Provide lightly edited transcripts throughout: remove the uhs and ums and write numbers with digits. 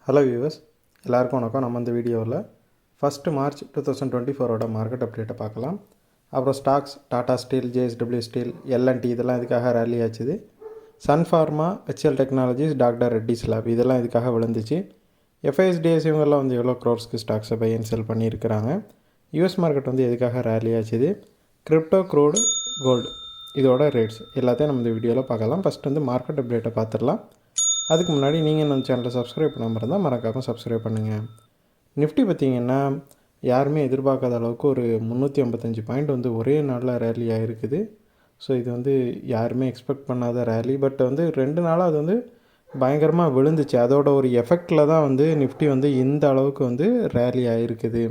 Hello viewers, எல்லாருக்கும் வணக்கம். நம்ம இந்த வீடியோவில் ஃபஸ்ட்டு மார்ச் 2024 மார்க்கெட் அப்டேட்டை பார்க்கலாம். அப்புறம் ஸ்டாக்ஸ் டாடா ஸ்டீல், ஜேஎஸ்டபிள்யூ ஸ்டீல், எல்என்டி இதெல்லாம் இதுக்காக ரேலி ஆச்சுது. சன் ஃபார்மா, ஹெச்எல் டெக்னாலஜிஸ், டாக்டர் ரெட்டிஸ் லேப் இதெல்லாம் இதுக்காக விழுந்துச்சு. எஃப்ஐஎஸ்டிஎஸ் இவங்கெல்லாம் வந்து எவ்வளோ க்ரோர்ஸ்க்கு ஸ்டாக்ஸை பை அண்ட் செல் பண்ணியிருக்கிறாங்க. யூஎஸ் மார்க்கெட் வந்து எதுக்காக ரேலி ஆச்சுது, கிரிப்டோ, க்ரூடு, கோல்டு இதோட ரேட்ஸ் எல்லாத்தையும் நம்ம இந்த வீடியோவில் பார்க்கலாம். ஃபஸ்ட்டு வந்து மார்க்கெட் அப்டேட்டை பார்த்துடலாம். அதுக்கு முன்னாடி நீங்கள் நம்ம சேனலை சப்ஸ்கிரைப் பண்ணாமல் இருந்தால் மறக்காமல் சப்ஸ்கிரைப் பண்ணுங்கள். நிஃப்டி பார்த்திங்கன்னா யாருமே எதிர்பார்க்காத அளவுக்கு ஒரு 355 பாயிண்ட் வந்து ஒரே நாளில் ரேலி ஆகிருக்குது. ஸோ இது வந்து யாருமே எக்ஸ்பெக்ட் பண்ணாத ரேலி. பட் வந்து 2 நாளாக அது வந்து பயங்கரமாக விழுந்துச்சு. அதோட ஒரு எஃபெக்டில் தான் வந்து நிஃப்டி வந்து இந்த அளவுக்கு வந்து ரேலி ஆகிருக்குது.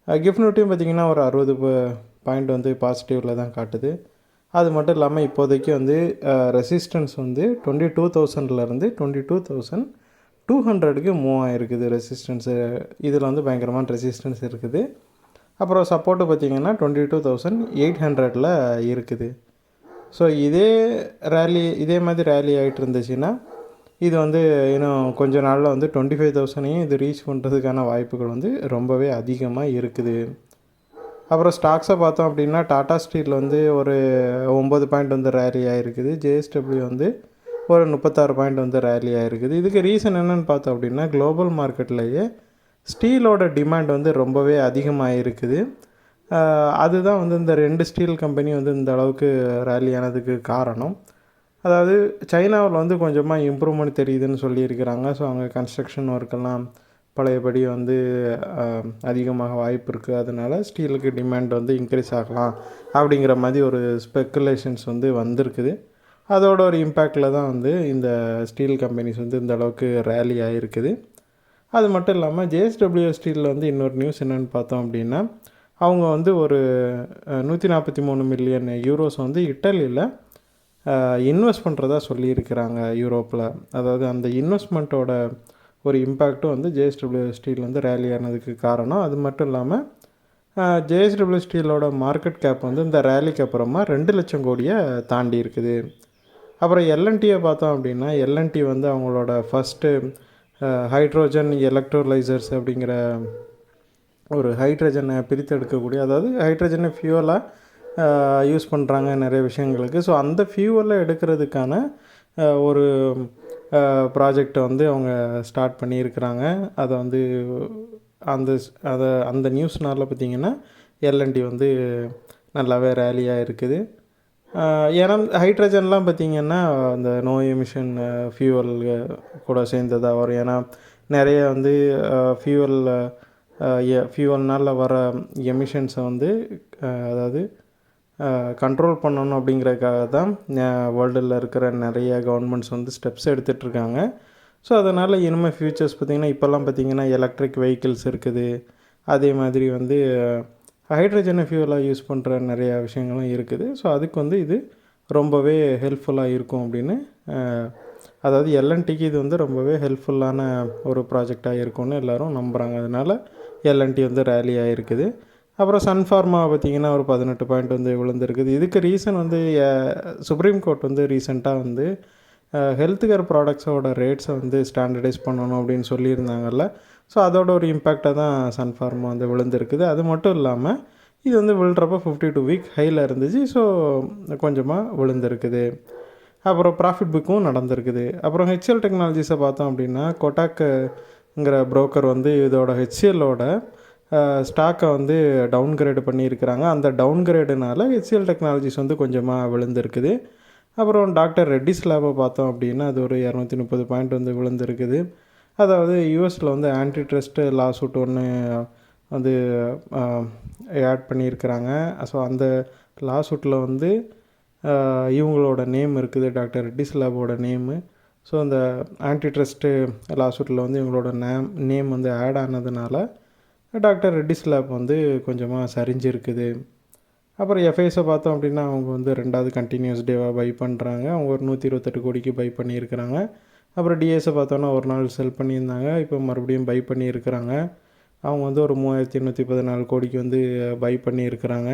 கிஃப்ட் நிஃப்டியும் பார்த்திங்கன்னா ஒரு 60 பாயிண்ட் வந்து பாசிட்டிவில் தான் காட்டுது. அது மட்டும் இல்லாமல் இப்போதைக்கு வந்து ரெசிஸ்டன்ஸ் வந்து 22,000லேருந்து 22,200க்கு மூவ் ஆகிருக்குது ரெசிஸ்டன்ஸு. இதில் வந்து பயங்கரமான ரெசிஸ்டன்ஸ் இருக்குது. அப்புறம் சப்போர்ட்டு பார்த்திங்கன்னா 22,800ல் இருக்குது. ஸோ இதே மாதிரி ரேலி ஆகிட்டு இருந்துச்சுன்னா இது வந்து இன்னும் கொஞ்சம் நாளில் வந்து 25,000ஐயும் இது ரீச் பண்ணுறதுக்கான வாய்ப்புகள் வந்து ரொம்பவே அதிகமாக இருக்குது. அப்புறம் ஸ்டாக்ஸை பார்த்தோம் அப்படின்னா டாடா ஸ்டீல் வந்து ஒரு 9 பாயிண்ட் வந்து ரேலி ஆகிருக்குது. ஜேஎஸ்டபிள்யூ வந்து ஒரு 36 பாயிண்ட் வந்து ரேலி ஆகிருக்குது. இதுக்கு ரீசன் என்னென்னு பார்த்தோம் அப்படின்னா குளோபல் மார்க்கெட்லேயே ஸ்டீலோட டிமாண்ட் வந்து ரொம்பவே அதிகமாக இருக்குது. அதுதான் வந்து இந்த 2 ஸ்டீல் கம்பெனி வந்து இந்த அளவுக்கு ரேலி ஆனதுக்கு காரணம். அதாவது சைனாவில் வந்து கொஞ்சமாக இம்ப்ரூவ்மெண்ட் தெரியுதுன்னு சொல்லியிருக்கிறாங்க. ஸோ அங்கே கன்ஸ்ட்ரக்ஷன் ஒர்க்கெல்லாம் பழையபடி வந்து அதிகமாக வாய்ப்பு இருக்குது. அதனால் ஸ்டீலுக்கு டிமாண்ட் வந்து இன்க்ரீஸ் ஆகலாம் அப்படிங்கிற மாதிரி ஒரு ஸ்பெக்குலேஷன்ஸ் வந்து வந்திருக்குது. அதோட ஒரு இம்பேக்டில் தான் வந்து இந்த ஸ்டீல் கம்பெனிஸ் வந்து இந்த அளவுக்கு ரேலி ஆகிருக்குது. அது மட்டும் இல்லாமல் ஜேஎஸ்டபிள்யூ ஸ்டீலில் வந்து இன்னொரு நியூஸ் என்னென்னு பார்த்தோம் அப்படின்னா அவங்க வந்து ஒரு 143 மில்லியன் யூரோஸ் வந்து இட்டலியில் இன்வெஸ்ட் பண்ணுறதா சொல்லியிருக்கிறாங்க யூரோப்பில். அதாவது அந்த இன்வெஸ்ட்மெண்ட்டோட ஒரு இம்பேக்ட்டும் வந்து ஜேஎஸ்டபிள்யூ ஸ்டீல் வந்து ரேலி ஆனதுக்கு காரணம். அது மட்டும் இல்லாமல் ஜேஎஸ்டபிள்யூ ஸ்டீலோட மார்க்கெட் கேப் வந்து இந்த ரேலிக்கு அப்புறமா 2 லட்சம் கோடியை தாண்டி இருக்குது. அப்புறம் எல்என்டியை பார்த்தோம் அப்படின்னா எல்என்டி வந்து அவங்களோட ஃபஸ்ட்டு ஹைட்ரோஜன் எலக்ட்ரோலைசர்ஸ் அப்படிங்கிற ஒரு ஹைட்ரஜனை பிரித்தெடுக்கக்கூடிய, அதாவது ஹைட்ரஜனை ஃபியூவலாக யூஸ் பண்ணுறாங்க நிறைய விஷயங்களுக்கு. ஸோ அந்த ஃபியூவலை எடுக்கிறதுக்கான ஒரு ப்ராஜெக்டை வந்து அவங்க ஸ்டார்ட் பண்ணியிருக்கிறாங்க. அதை வந்து அந்த நியூஸ்னால் பார்த்திங்கன்னா எல்என்டி வந்து நல்லாவே ரேலியாக இருக்குது. ஏன்னா ஹைட்ரஜன்லாம் பார்த்திங்கன்னா அந்த நோ எமிஷன் ஃபியூவல் கூட சேர்ந்ததாக வரும். ஏன்னா நிறைய வந்து ஃபியூவல்னால் வர எமிஷன்ஸை வந்து அதாவது கண்ட்ரோல் பண்ணணும் அப்படிங்கிறதுக்காக தான் வேர்ல்டில் இருக்கிற நிறைய கவர்மெண்ட்ஸ் வந்து ஸ்டெப்ஸ் எடுத்துகிட்ருக்காங்க. ஸோ அதனால் இனிமேல் ஃப்யூச்சர்ஸ் பார்த்திங்கன்னா இப்போல்லாம் பார்த்திங்கன்னா எலக்ட்ரிக் வெஹிக்கிள்ஸ் இருக்குது. அதே மாதிரி வந்து ஹைட்ரஜனை ஃபியூவலாக யூஸ் பண்ணுற நிறையா விஷயங்களும் இருக்குது. ஸோ அதுக்கு வந்து இது ரொம்பவே ஹெல்ப்ஃபுல்லாக இருக்கும் அப்படின்னு, அதாவது எல்என்டிக்கு இது வந்து ரொம்பவே ஹெல்ப்ஃபுல்லான ஒரு ப்ராஜெக்டாக இருக்கும்னு எல்லோரும் நம்புகிறாங்க. அதனால் எல்என்டி வந்து ரேலி ஆகிருக்குது. அப்புறம் சன் ஃபார்மா பார்த்திங்கன்னா ஒரு 18 பாயிண்ட் வந்து விழுந்திருக்குது. இதுக்கு ரீசன் வந்து சுப்ரீம் கோர்ட் வந்து ரீசெண்டாக வந்து ஹெல்த் கேர் ப்ராடக்ட்ஸோட ரேட்ஸை வந்து ஸ்டாண்டர்டைஸ் பண்ணணும் அப்படின்னு சொல்லியிருந்தாங்கல்ல. ஸோ அதோட ஒரு இம்பேக்டாக தான் சன் ஃபார்மா வந்து விழுந்திருக்குது. அது மட்டும் இல்லாமல் இது வந்து விழுறப்போ 52 வீக் ஹையில் இருந்துச்சு. ஸோ கொஞ்சமாக விழுந்திருக்குது. அப்புறம் ப்ராஃபிட் புக்கும் நடந்திருக்குது. அப்புறம் ஹெச்எல் டெக்னாலஜிஸை பார்த்தோம் அப்படின்னா கொட்டாக்குங்கிற புரோக்கர் வந்து இதோட ஹெச்எல்லோட ஸ்டாக்கை வந்து டவுன்கிரேடு பண்ணியிருக்கிறாங்க. அந்த டவுன்கிரேடுனால ஹெச்எல் டெக்னாலஜிஸ் வந்து கொஞ்சமாக விழுந்திருக்குது. அப்புறம் டாக்டர் ரெட்டிஸ் லேபை பார்த்தோம் அப்படின்னா அது ஒரு 230 பாயிண்ட் வந்து விழுந்திருக்குது. அதாவது யூஎஸில் வந்து ஆன்டி ட்ரஸ்ட் லா சூட் ஒன்று வந்து ஆட் பண்ணியிருக்கிறாங்க. ஸோ அந்த லா சூட்டில் வந்து இவங்களோட நேம் இருக்குது, டாக்டர் ரெட்டிஸ் லேபோட நேமு. ஸோ அந்த ஆன்டி ட்ரஸ்ட்டு லா சூட்டில் வந்து இவங்களோட நேம் வந்து ஆட் ஆனதுனால டாக்டர் ரெட்டிஸ் லேப் வந்து கொஞ்சமாக சரிஞ்சிருக்குது. அப்புறம் எஃப்ஐஎஸை பார்த்தோம் அப்படின்னா அவங்க வந்து 2வது கண்டினியூஸ் டேவாக பை பண்ணுறாங்க. அவங்க ஒரு 128 கோடிக்கு பை பண்ணியிருக்கிறாங்க. அப்புறம் டிஎஸை பார்த்தோன்னா ஒரு நாள் செல் பண்ணியிருந்தாங்க, இப்போ மறுபடியும் பை பண்ணியிருக்கிறாங்க. அவங்க வந்து ஒரு 3,814 கோடிக்கு வந்து பை பண்ணியிருக்கிறாங்க.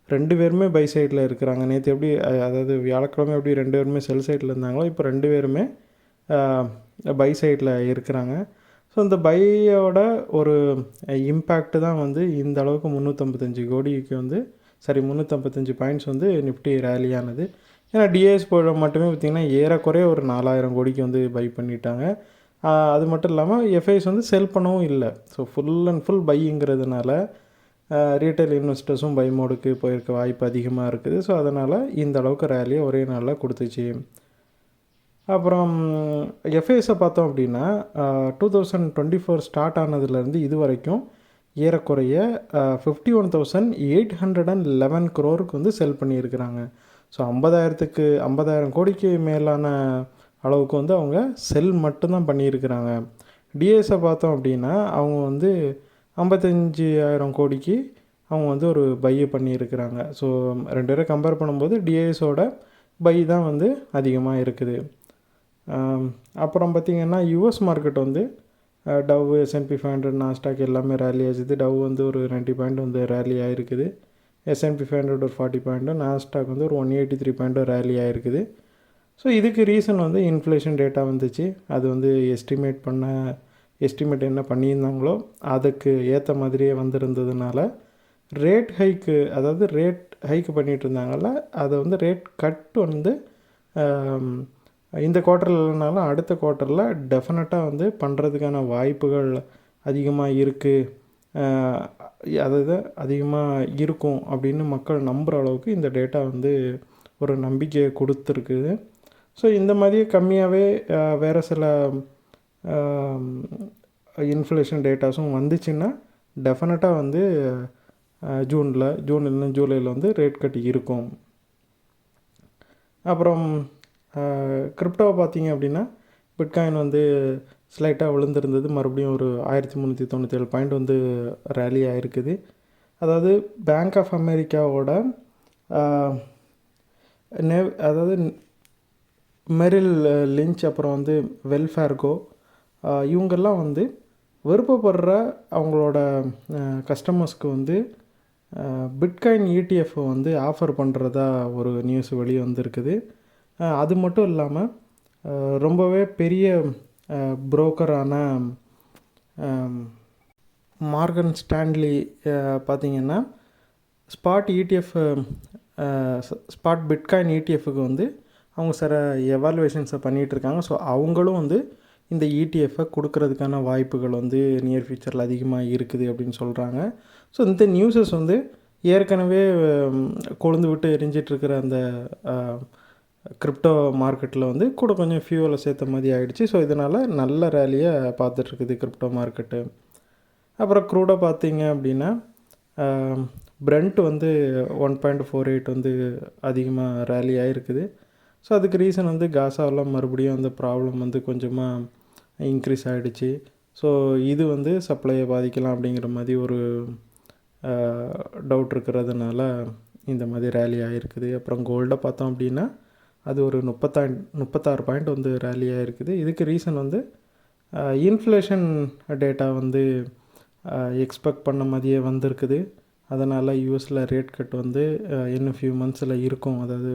2 பேருமே பை சைடில் இருக்கிறாங்க. நேற்று எப்படி அதாவது வியாழக்கிழமை எப்படி 2 பேருமே செல் சைடில் இருந்தாங்களோ இப்போ 2 பேருமே பை சைடில் இருக்கிறாங்க. ஸோ இந்த பையோட ஒரு இம்பேக்ட்டு தான் வந்து இந்த அளவுக்கு 355 கோடிக்கு வந்து 355 பாயிண்ட்ஸ் வந்து நிஃப்டி ரேலியானது. ஏன்னா டிஏஎஸ் போட மட்டுமே பார்த்திங்கன்னா ஏறக்குறைய ஒரு 4000 கோடிக்கு வந்து பை பண்ணிட்டாங்க. அது மட்டும் இல்லாமல் எஃப்ஐஸ் வந்து செல் பண்ணவும் இல்லை. ஸோ ஃபுல் அண்ட் ஃபுல் பைங்கிறதுனால ரீட்டைல் இன்வெஸ்டர்ஸும் பை மோடுக்கு போயிருக்க வாய்ப்பு அதிகமாக இருக்குது. ஸோ அதனால் இந்த அளவுக்கு ரேலியை ஒரே நாளில் கொடுத்துச்சு. அப்புறம் எஃப்ஐஎஸை பார்த்தோம் அப்படின்னா 2024 ஸ்டார்ட் ஆனதுலேருந்து இது வரைக்கும் ஏறக்குறைய 51,811 crore வந்து செல் பண்ணியிருக்கிறாங்க. ஸோ 50,000 கோடிக்கு மேலான அளவுக்கு வந்து அவங்க செல் மட்டும்தான் பண்ணியிருக்கிறாங்க. டிஎஸை பார்த்தோம் அப்படின்னா அவங்க வந்து 55,000 கோடிக்கு அவங்க வந்து ஒரு பையை பண்ணியிருக்கிறாங்க. ஸோ ரெண்டு பேரை கம்பேர் பண்ணும்போது டிஏஎஸோட பை தான் வந்து அதிகமாக இருக்குது. அப்புறம் பார்த்திங்கன்னா யூஎஸ் மார்க்கெட் வந்து டவ், S&P 500, நாஸ்டாக் எல்லாமே ரேலி ஆச்சுது. டவ் வந்து ஒரு 90 பாயிண்ட் வந்து ரேலி ஆகிருக்குது. S&P 500 ஒரு 40 பாயிண்ட்டும், நாஸ்டாக் வந்து ஒரு 183 பாயிண்ட்டும் ரேலி ஆகிருக்குது. ஸோ இதுக்கு ரீசன் வந்து இன்ஃப்ளேஷன் டேட்டா வந்துச்சு. அது வந்து எஸ்டிமேட் என்ன பண்ணியிருந்தாங்களோ அதுக்கு ஏற்ற மாதிரியே வந்திருந்ததுனால ரேட் ஹைக்கு பண்ணிகிட்டு இருந்தாங்கள்ல, அதை வந்து ரேட் கட் வந்து இந்த குவார்ட்டரில் இல்லைனாலும் அடுத்த குவார்ட்டரில் டெஃபினட்டாக வந்து பண்ணுறதுக்கான வாய்ப்புகள் அதிகமாக இருக்குது, அதாவது அதிகமாக இருக்கும் அப்படின்னு மக்கள் நம்புகிற அளவுக்கு இந்த டேட்டா வந்து ஒரு நம்பிக்கையை கொடுத்துருக்குது. ஸோ இந்த மாதிரியே கம்மியாகவே வேறு சில இன்ஃப்ளேஷன் டேட்டாஸும் வந்துச்சுன்னா டெஃபினட்டாக வந்து ஜூன் இல்லைன்னா ஜூலையில் வந்து ரேட் கட் இருக்கும். அப்புறம் கிரிப்டோவை பார்த்தீங்க அப்படின்னா பிட்காயின் வந்து ஸ்லைட்டாக விழுந்திருந்தது, மறுபடியும் ஒரு 1397 பாயிண்ட் வந்து ரேலி ஆகிருக்குது. அதாவது பேங்க் ஆஃப் அமெரிக்காவோட அதாவது மெரில் லிஞ்ச், அப்புறம் வந்து வெல்ஃபேர்கோ, இவங்கெல்லாம் வந்து விருப்பப்படுற அவங்களோட கஸ்டமர்ஸ்க்கு வந்து பிட்காயின் ETF வந்து ஆஃபர் பண்ணுறதா ஒரு நியூஸ் வெளியே வந்திருக்குது. அது மட்டும் இல்லாமல் ரொம்பவே பெரிய புரோக்கரான மார்கன் ஸ்டான்லி பார்த்திங்கன்னா ஸ்பாட் பிட்காயின் ETFக்கு வந்து அவங்க சில எவாலுவேஷன்ஸை பண்ணிகிட்ருக்காங்க. ஸோ அவங்களும் வந்து இந்த ETF கொடுக்கறதுக்கான வாய்ப்புகள் வந்து நியர் ஃபியூச்சரில் அதிகமாக இருக்குது அப்படின்னு சொல்கிறாங்க. ஸோ இந்த நியூஸஸ் வந்து ஏற்கனவே கொழுந்து விட்டு எரிஞ்சிட்ருக்கிற அந்த கிரிப்டோ மார்க்கெட்டில் வந்து கூட கொஞ்சம் ஃபியூவலை சேர்த்த மாதிரி ஆகிடுச்சு. ஸோ இதனால் நல்ல ரேலியை பார்த்துட்ருக்குது கிரிப்டோ மார்க்கெட்டு. அப்புறம் க்ரூடை பார்த்திங்க அப்படின்னா பிரெண்ட் வந்து 1.48 வந்து அதிகமாக ரேலி ஆகிருக்குது. ஸோ அதுக்கு ரீசன் வந்து காசாவில் மறுபடியும் அந்த ப்ராப்ளம் வந்து கொஞ்சமாக இன்க்ரீஸ் ஆகிடுச்சு. ஸோ இது வந்து சப்ளையை பாதிக்கலாம் அப்படிங்கிற மாதிரி ஒரு டவுட் இருக்கிறதுனால இந்த மாதிரி ரேலி ஆகிருக்குது. அப்புறம் கோல்டை பார்த்தோம் அப்படின்னா அது ஒரு 36 பாயிண்ட் வந்து ரேலி ஆகிருக்குது. இதுக்கு ரீசன் வந்து இன்ஃப்ளேஷன் டேட்டா வந்து எக்ஸ்பெக்ட் பண்ண மாதிரியே வந்திருக்குது. அதனால் யூஎஸில் ரேட் கட் வந்து இன்னும் ஃபியூ மந்த்ஸில் இருக்கும். அதாவது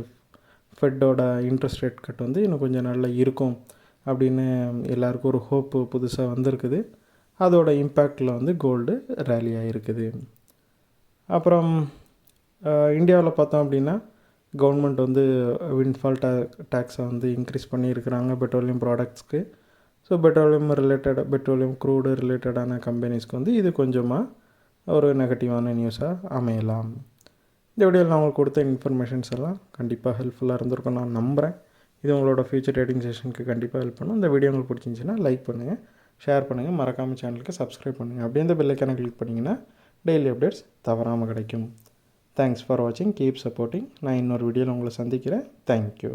ஃபெட்டோட இன்ட்ரெஸ்ட் ரேட் கட் வந்து இன்னும் கொஞ்சம் நாளில் இருக்கும் அப்படின்னு எல்லாருக்கும் ஒரு ஹோப்பு புதுசாக வந்திருக்குது. அதோட இம்பேக்டில் வந்து கோல்டு ரேலி ஆகிருக்குது. அப்புறம் இந்தியாவில் பார்த்தோம் அப்படின்னா கவர்மெண்ட் வந்து விண்ட்ஃபால் டேக்ஸை வந்து இன்க்ரீஸ் பண்ணியிருக்கிறாங்க பெட்ரோலியம் ப்ராடக்ட்ஸ்க்கு. ஸோ பெட்ரோலியம் க்ரூடு ரிலேட்டடான கம்பெனிஸ்க்கு வந்து இது கொஞ்சமாக ஒரு நெகட்டிவான நியூஸாக அமையலாம். இந்த வீடியோவில் நான் உங்களுக்கு கொடுத்த இன்ஃபர்மேஷன்ஸ் எல்லாம் கண்டிப்பாக ஹெல்ப்ஃபுல்லாக இருந்திருக்கும் நான் நம்புகிறேன். இது உங்களோட ஃபியூச்சர் ட்ரேடிங் செஷனுக்கு கண்டிப்பாக ஹெல்ப் பண்ணும். இந்த வீடியோ உங்களுக்கு பிடிச்சிருந்துச்சின்னா லைக் பண்ணுங்கள், ஷேர் பண்ணுங்கள், மறக்காமல் சேனலுக்கு சப்ஸ்கிரைப் பண்ணுங்கள். அப்படியே இந்த பெல் ஐக்கானை கிளிக் பண்ணிங்கன்னா டெய்லி அப்டேட்ஸ் தவறாமல் கிடைக்கும். தேங்க்ஸ் ஃபார் வாட்சிங், கீப் சப்போர்ட்டிங். நான் இன்னொரு வீடியோவில் உங்களை சந்திக்கிறேன். தேங்க்யூ.